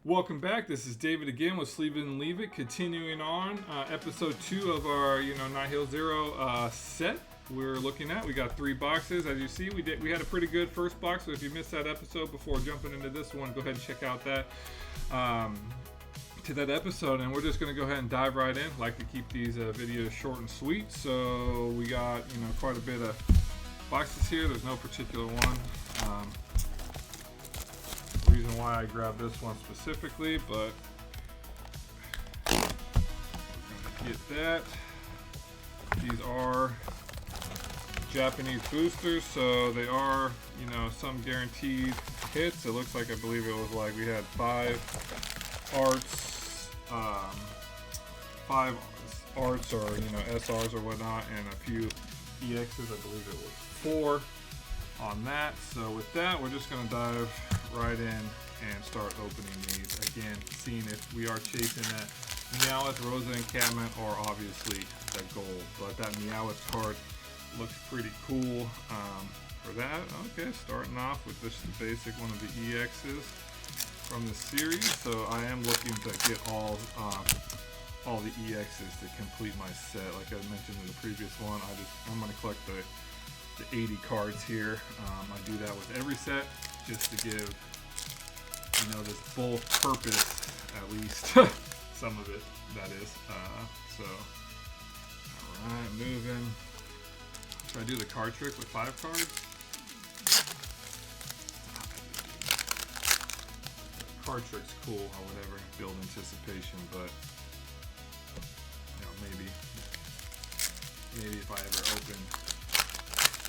Welcome back. This is David again with Sleeve It and Leave It. Continuing on episode 2 of our Nihil Zero set. We're looking at. We got 3 boxes, as you see. We had a pretty good first box. So if you missed that episode before jumping into this one, go ahead and check out that episode. And we're just going to go ahead and dive right in. Like to keep these videos short and sweet. So we got quite a bit of boxes here. There's no particular one. Reason why I grabbed this one specifically, but we're gonna get that. These are Japanese boosters, so they are some guaranteed hits. It looks like, I believe it was like we had 5 arts or SRs or whatnot, and a few EXs. I believe it was 4 on that. So with that, we're just gonna dive right in and start opening these again, seeing if we are chasing that Meowth, Rosa Encampment, or obviously the gold. But that Meowth card looks pretty cool for that. Okay, starting off with just the basic one of the EXs from the series. So I am looking to get all the EXs to complete my set. Like I mentioned in the previous one, I'm going to collect the 80 cards here. I do that with every set, just to give this full purpose, at least some of it, that is. So alright, moving. Should I do the card trick with 5 cards? Card trick's cool or whatever, build anticipation, but maybe if I ever open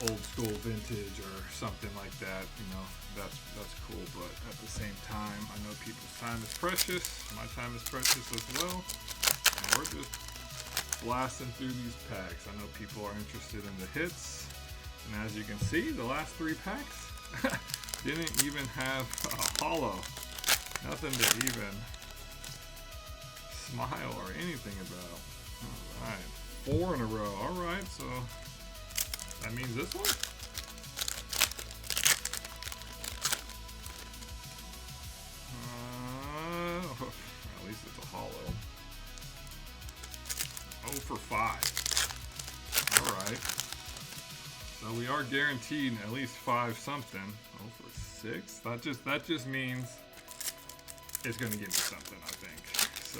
old school vintage or something like that, that's cool. But at the same time, I know people's time is precious. My time is precious as well. And we're just blasting through these packs. I know people are interested in the hits. And as you can see, the last 3 packs didn't even have a holo. Nothing to even smile or anything about. Alright, 4 in a row. Alright, so that means this one? At least it's a holo. 0 for 5. Alright. So we are guaranteed at least 5 something. 0 for 6. That just means it's gonna give me something, I think. So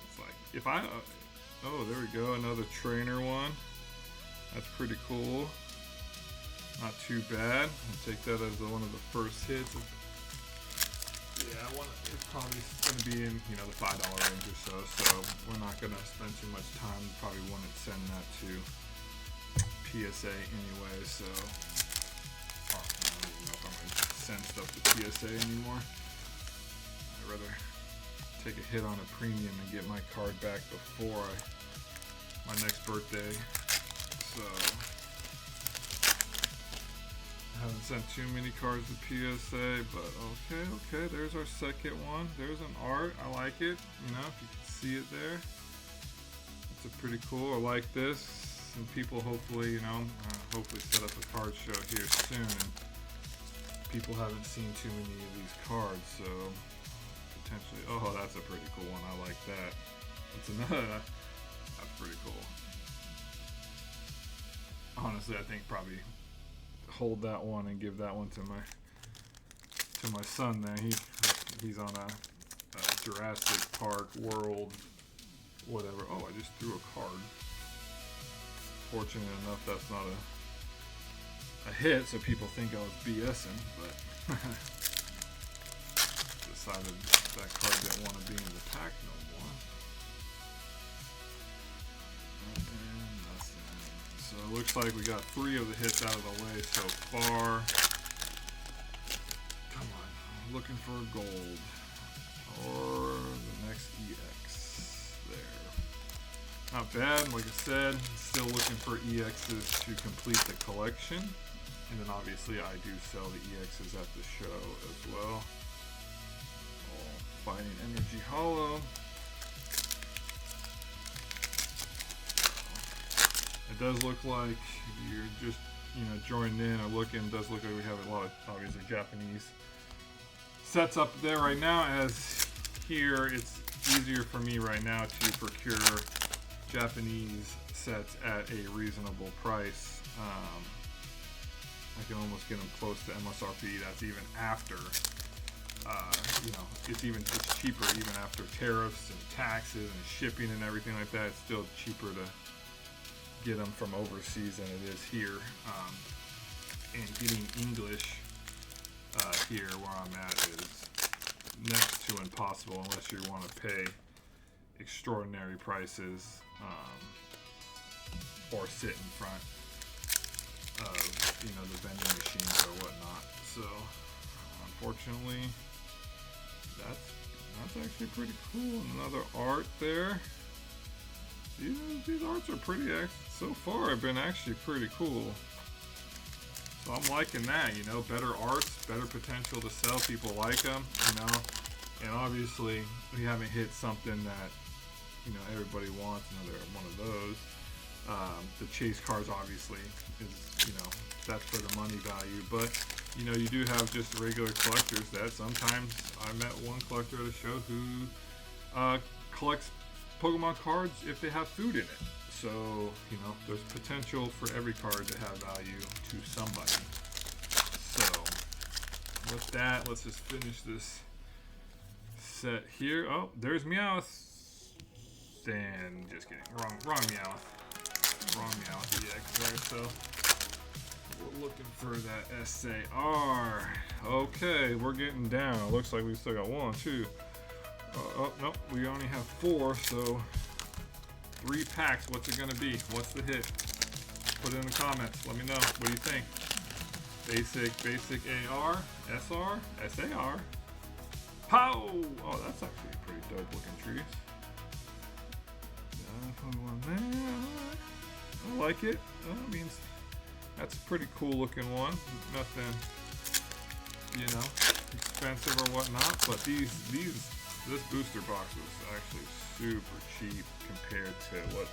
it's like if I oh, there we go, another trainer one. That's pretty cool. Not too bad. I'll take that as one of the first hits. Yeah, it's probably going to be in the $5 range or so. So we're not going to spend too much time. Probably wouldn't send that to PSA anyway. So I don't even know if I'm going to send stuff to PSA anymore. I'd rather take a hit on a premium and get my card back before my next birthday. So I haven't sent too many cards to PSA, but okay, there's our second one. There's an art. I like it. If you can see it there, it's a pretty cool. I like this, and people hopefully set up a card show here soon. And people haven't seen too many of these cards, so potentially. Oh, that's a pretty cool one. I like that. That's another. That's pretty cool. Honestly, I think probably hold that one and give that one to my son. There, he's on a Jurassic Park World, whatever. Oh, I just threw a card. Fortunate enough, that's not a hit, so people think I was BSing, but decided that card didn't want to be in the pack no more. So it looks like we got 3 of the hits out of the way so far. Come on, I'm looking for a gold. Or the next EX. There. Not bad, like I said, still looking for EXs to complete the collection. And then obviously I do sell the EXs at the show as well. Fighting Energy Holo. It does look like you're just, joined in or looking. It does look like we have a lot of obviously Japanese sets up there right now, as here it's easier for me right now to procure Japanese sets at a reasonable price. I can almost get them close to MSRP. That's even after, it's cheaper even after tariffs and taxes and shipping and everything like that. It's still cheaper to get them from overseas than it is here. And getting English here where I'm at is next to impossible unless you want to pay extraordinary prices or sit in front of the vending machines or whatnot. So unfortunately, that's actually pretty cool. Another art there. These arts are pretty, so far have been actually pretty cool. So I'm liking that, better arts, better potential to sell. People like them, and obviously we haven't hit something that, everybody wants, another one of those. The chase cards obviously is, that's for the money value, but you do have just regular collectors that sometimes I met one collector at a show who collects Pokemon cards if they have food in it. So, there's potential for every card to have value to somebody. So, with that, let's just finish this set here. Oh, there's Meowth. And just kidding. Wrong Meowth. Wrong Meowth EX there. So, we're looking for that SAR. Okay, we're getting down. It looks like we still got 1, 2. Oh, nope. We only have 4, so 3 packs. What's it gonna be? What's the hit? Put it in the comments. Let me know. What do you think? Basic AR, SR, SAR. Pow! Oh, that's actually a pretty dope looking trees. I like it. That means that's a pretty cool looking one. Nothing, expensive or whatnot. But this booster box was actually super cheap compared to what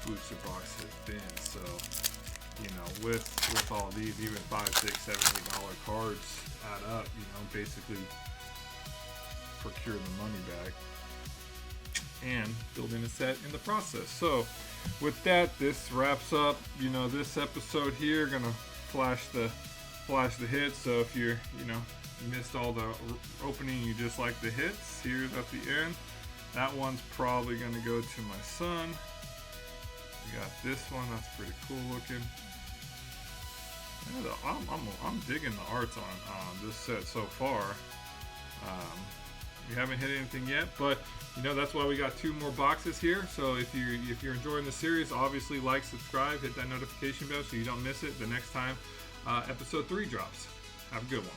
booster box has been. So, with all these, even $5, $6, $7, $8 cards add up, basically procure the money back and building a set in the process. So with that, this wraps up, this episode here. Gonna flash the hits. So if you're, missed all the opening, you just like the hits, here's at the end. That one's probably gonna go to my son. We got this one, that's pretty cool looking. Yeah, I'm digging the arts on this set so far. We haven't hit anything yet, but that's why we got 2 more boxes here. So if you're enjoying the series, obviously like, subscribe, hit that notification bell so you don't miss it the next time episode 3 drops. Have a good one.